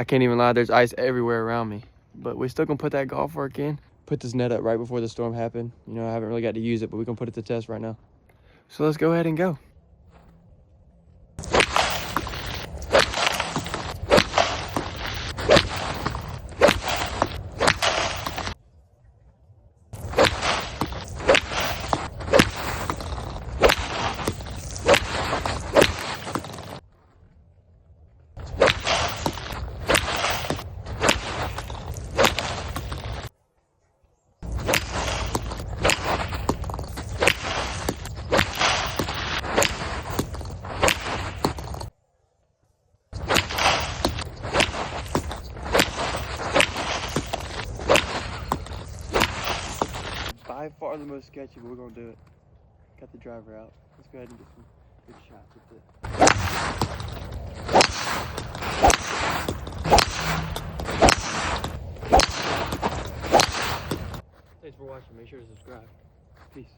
I can't even lie, there's ice everywhere around me. But we're still gonna put that golf work in. Put this net up right before the storm happened. You know, I haven't really got to use it, but we're gonna put it to test right now. So let's go ahead and go. By far the most sketchy, but we're gonna do it. Got the driver out. Let's go ahead and get some good shots with it. Thanks for watching. Make sure to subscribe. Peace.